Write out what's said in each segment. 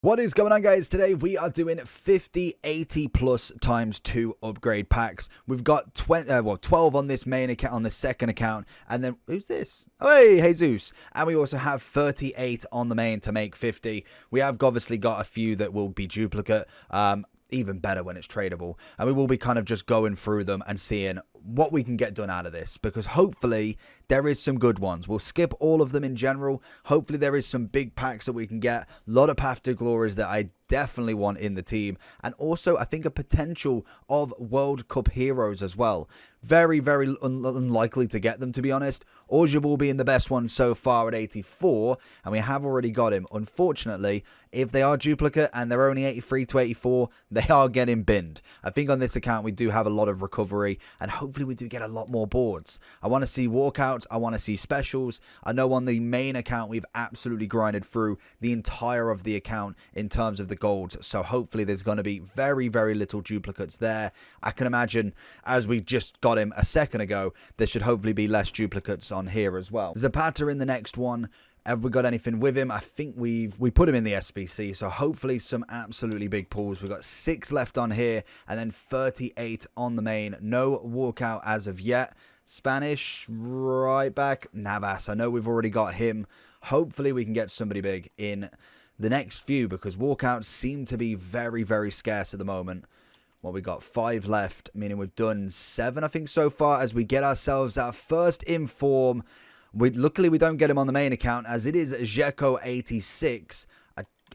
What is going on, guys? Today we are doing 50 80 plus times 2 upgrade packs. We've got 12 on this main account, on the second account, and then who's this? Oh, hey, Jesus. And we also have 38 on the main to make 50. We have obviously got a few that will be duplicate. Even better when it's tradable, and we will be kind of just going through them and seeing what we can get done out of this, because hopefully there is some good ones. We'll skip all of them in general. Hopefully there is some big packs that we can get, a lot of Path to Glories that I definitely want in the team, and also I think a potential of World Cup heroes as well. Very unlikely to get them, to be honest. Orja will be in the best one so far at 84, and we have already got him. Unfortunately, if they are duplicate and they're only 83 to 84, they are getting binned. I think on this account we do have a lot of recovery, and hopefully we do get a lot more boards. I want to see walkouts, I want to see specials. I know on the main account we've absolutely grinded through the entire of the account in terms of the golds, so hopefully there's going to be very little duplicates there. I can imagine, as we just got him a second ago, there should hopefully be less duplicates on here as well. Zapata in the next one. Have we got anything with him? I think we put him in the SBC, so hopefully some absolutely big pulls. We've got 6 left on here, and then 38 on the main. No walkout as of yet. Spanish, right back, Navas. I know we've already got him. Hopefully we can get somebody big in the next few, because walkouts seem to be very scarce at the moment. Well, we got 5 left, meaning we've done 7, I think, so far, as we get ourselves our first inform. Luckily, we don't get him on the main account, as it is Dzeko 86.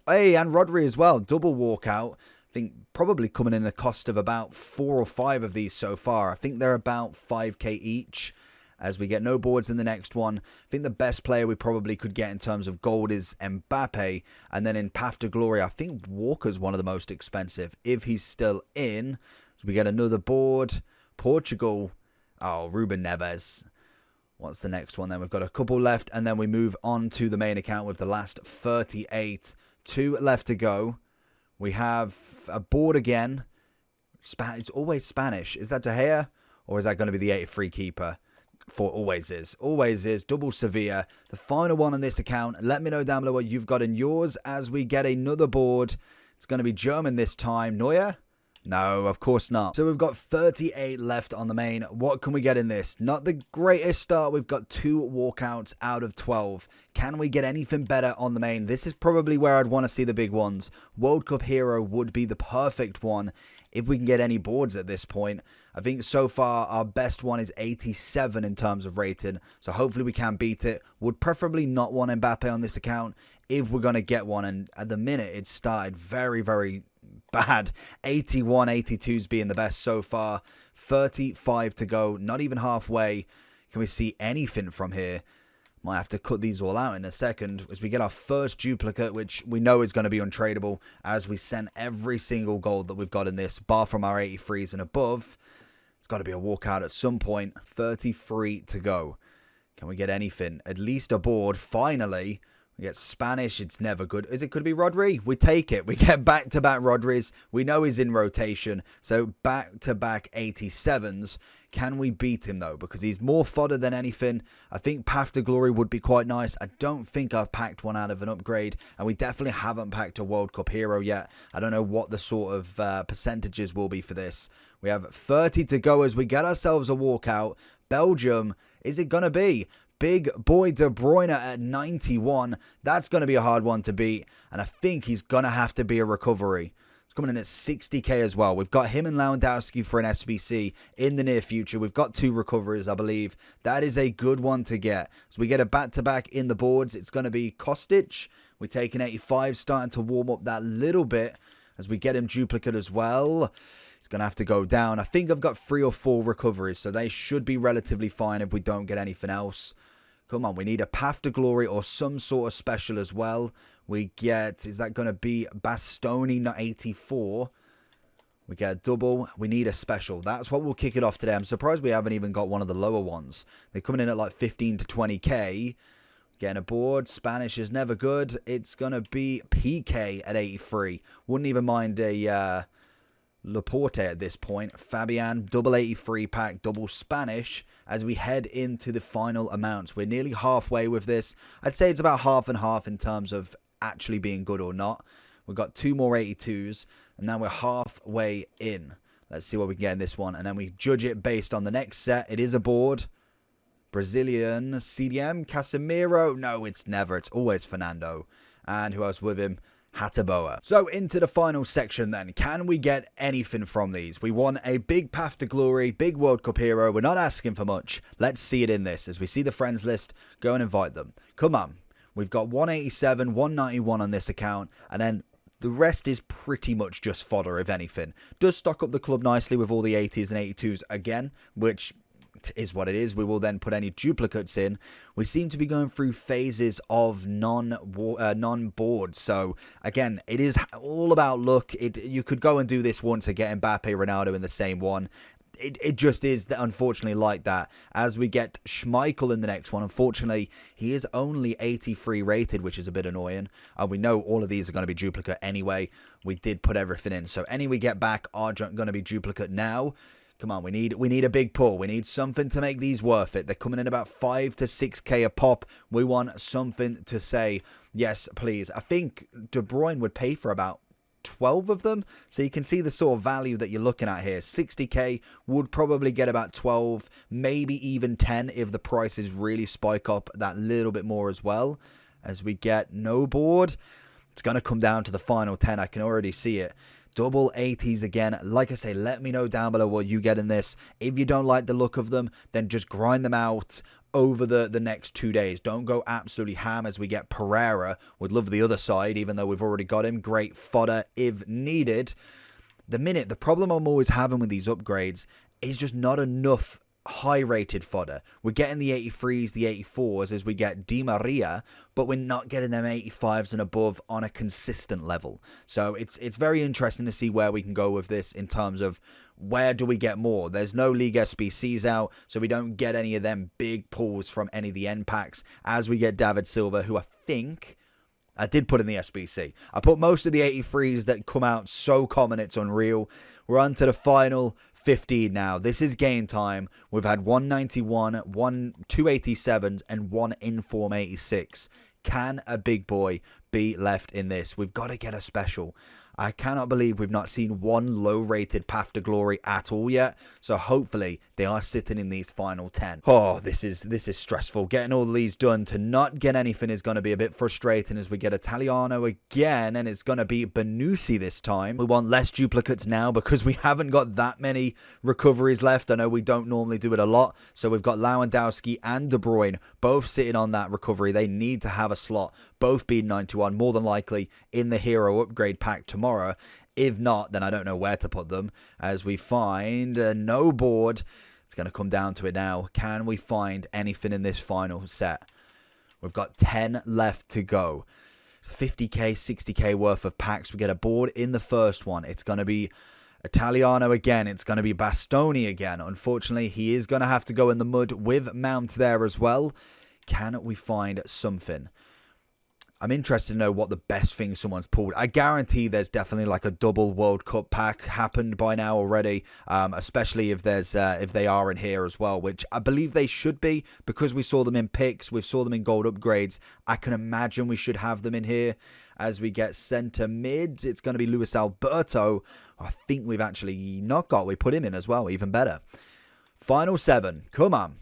Hey, and Rodri as well. Double walkout. I think probably coming in the cost of about 4 or 5 of these so far. I think they're about 5k each, as we get no boards in the next one. I think the best player we probably could get in terms of gold is Mbappe. And then in Path to Glory, I think Walker's one of the most expensive, if he's still in. So we get another board. Portugal. Oh, Ruben Neves. What's the next one then? We've got a couple left, and then we move on to the main account with the last 38. 2 left to go. We have a board again. It's always Spanish. Is that De Gea? Or is that going to be the 83 keeper? Always is. Double Sevilla. The final one on this account. Let me know down below what you've got in yours, as we get another board. It's going to be German this time. Neuer? No, of course not. So we've got 38 left on the main. What can we get in this? Not the greatest start. We've got 2 walkouts out of 12. Can we get anything better on the main? This is probably where I'd want to see the big ones. World Cup hero would be the perfect one if we can get any boards at this point. I think so far our best one is 87 in terms of rating, so hopefully we can beat it. Would preferably not want Mbappe on this account if we're going to get one, and at the minute it started very bad. 81, 82's being the best so far. 35 to go, not even halfway. Can we see anything from here? Might have to cut these all out in a second as we get our first duplicate, which we know is going to be untradeable, as we send every single gold that we've got in this, bar from our 83s and above. It's got to be a walkout at some point. 33 to go. Can we get anything? At least a board, finally. We get Spanish. It's never good. Could it be Rodri? We take it. We get back-to-back Rodris. We know he's in rotation. So back-to-back 87s. Can we beat him, though? Because he's more fodder than anything. I think Path to Glory would be quite nice. I don't think I've packed one out of an upgrade. And we definitely haven't packed a World Cup hero yet. I don't know what the sort of percentages will be for this. We have 30 to go as we get ourselves a walkout. Belgium. Is it going to be? Big boy De Bruyne at 91. That's going to be a hard one to beat. And I think he's going to have to be a recovery. It's coming in at 60k as well. We've got him and Lewandowski for an SBC in the near future. We've got 2 recoveries, I believe. That is a good one to get. So we get a back-to-back in the boards. It's going to be Kostic. We take an 85, starting to warm up that little bit as we get him duplicate as well. It's going to have to go down. I think I've got 3 or 4 recoveries, so they should be relatively fine if we don't get anything else. Come on, we need a Path to Glory or some sort of special as well. We get, is that going to be Bastoni, not 84? We get a double. We need a special. That's what will kick it off today. I'm surprised we haven't even got one of the lower ones. They're coming in at like 15 to 20k. Getting a board. Spanish is never good. It's going to be PK at 83. Wouldn't even mind a Laporte at this point. Fabian, double 83 pack, double Spanish as we head into the final amounts. We're nearly halfway with this. I'd say it's about half and half in terms of actually being good or not. We've got 2 more 82s, and now we're halfway in. Let's see what we can get in this one, and then we judge it based on the next set. It is a board. Brazilian, CDM, Casemiro. No, it's never. It's always Fernando. And who else with him? Hataboa. So into the final section then. Can we get anything from these? We want a big path to glory, big World Cup hero. We're not asking for much. Let's see it in this. As we see the friends list, go and invite them. Come on. We've got 187, 191 on this account. And then the rest is pretty much just fodder, if anything. Does stock up the club nicely with all the 80s and 82s again, which is what it is. We will then put any duplicates in. We seem to be going through phases of non-board. So again, it is all about luck. You could go and do this once and get Mbappe, Ronaldo in the same one. It just is unfortunately like that. As we get Schmeichel in the next one, unfortunately, he is only 83 rated, which is a bit annoying. We know all of these are going to be duplicate anyway. We did put everything in. So any we get back are going to be duplicate now. Come on, we need a big pull. We need something to make these worth it. They're coming in about 5 to 6k a pop. We want something to say, yes, please. I think De Bruyne would pay for about 12 of them. So you can see the sort of value that you're looking at here. 60k would probably get about 12, maybe even 10 if the prices really spike up that little bit more as well. As we get no board, it's going to come down to the final 10. I can already see it. Double 80s again. Like I say, let me know down below what you get in this. If you don't like the look of them, then just grind them out over the next 2 days. Don't go absolutely ham as we get Pereira. Would love the other side, even though we've already got him. Great fodder if needed. The problem I'm always having with these upgrades is just not enough high-rated fodder. We're getting the 83s, the 84s as we get Di Maria, but we're not getting them 85s and above on a consistent level. So it's very interesting to see where we can go with this in terms of where do we get more. There's no League SBCs out, so we don't get any of them big pulls from any of the end packs as we get David Silva, who I think I did put in the SBC. I put most of the 83s that come out so common it's unreal. We're on to the final 15 now. This is game time. We've had 191, 2 87s, and 1 inform 86. Can a big boy be left in this? We've got to get a special. I cannot believe we've not seen one low-rated Path to Glory at all yet. So hopefully they are sitting in these final 10. Oh, this is stressful. Getting all these done to not get anything is going to be a bit frustrating as we get Italiano again. And it's going to be Benusi this time. We want less duplicates now because we haven't got that many recoveries left. I know we don't normally do it a lot. So we've got Lewandowski and De Bruyne both sitting on that recovery. They need to have a slot. Both being 91, more than likely in the hero upgrade pack tomorrow. If not, then I don't know where to put them. As we find no board. It's going to come down to it now. Can we find anything in this final set? We've got 10 left to go. 50k, 60k worth of packs. We get a board in the first one. It's going to be Italiano again. It's going to be Bastoni again. Unfortunately, he is going to have to go in the mud with Mount there as well. Can we find something? I'm interested to know what the best thing someone's pulled. I guarantee there's definitely like a double World Cup pack happened by now already, especially if they are in here as well, which I believe they should be because we saw them in picks, we saw them in gold upgrades. I can imagine we should have them in here. As we get centre mid, it's going to be Luis Alberto. I think we've actually not got. We put him in as well, even better. Final 7. Come on.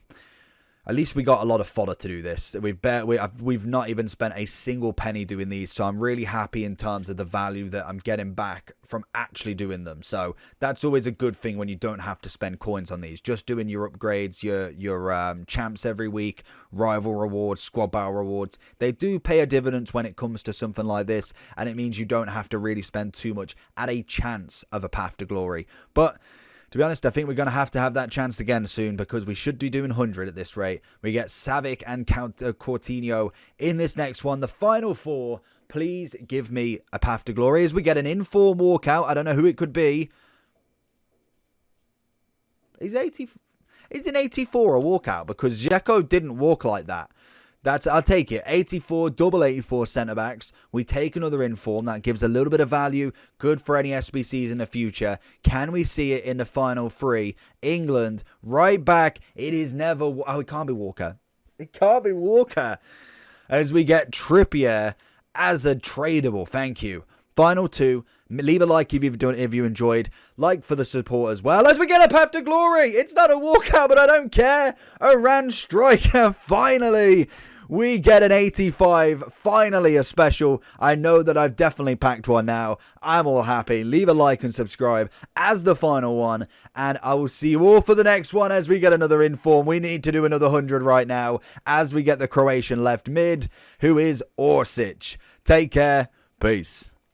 At least we got a lot of fodder to do this. We've not even spent a single penny doing these, so I'm really happy in terms of the value that I'm getting back from actually doing them. So that's always a good thing when you don't have to spend coins on these. Just doing your upgrades, your champs every week, rival rewards, squad battle rewards. They do pay a dividend when it comes to something like this, and it means you don't have to really spend too much at a chance of a path to glory. But to be honest, I think we're going to have that chance again soon because we should be doing 100 at this rate. We get Savic and Coutinho in this next one. The final 4, please give me a path to glory as we get an inform walkout. I don't know who it could be. He's an 84 a walkout because Dzeko didn't walk like that. I'll take it. 84, double 84 centre-backs. We take another inform. That gives a little bit of value. Good for any SBCs in the future. Can we see it in the final 3? England, right back. It is never... Oh, it can't be Walker. It can't be Walker. As we get Trippier as a tradable. Thank you. Final two. Leave a like if you enjoyed. Like for the support as well. As we get a path to glory. It's not a walkout, but I don't care. Iran striker. Finally. We get an 85. Finally a special. I know that I've definitely packed one now. I'm all happy. Leave a like and subscribe as the final one. And I will see you all for the next one as we get another inform. We need to do another 100 right now as we get the Croatian left mid, who is Orsic. Take care. Peace.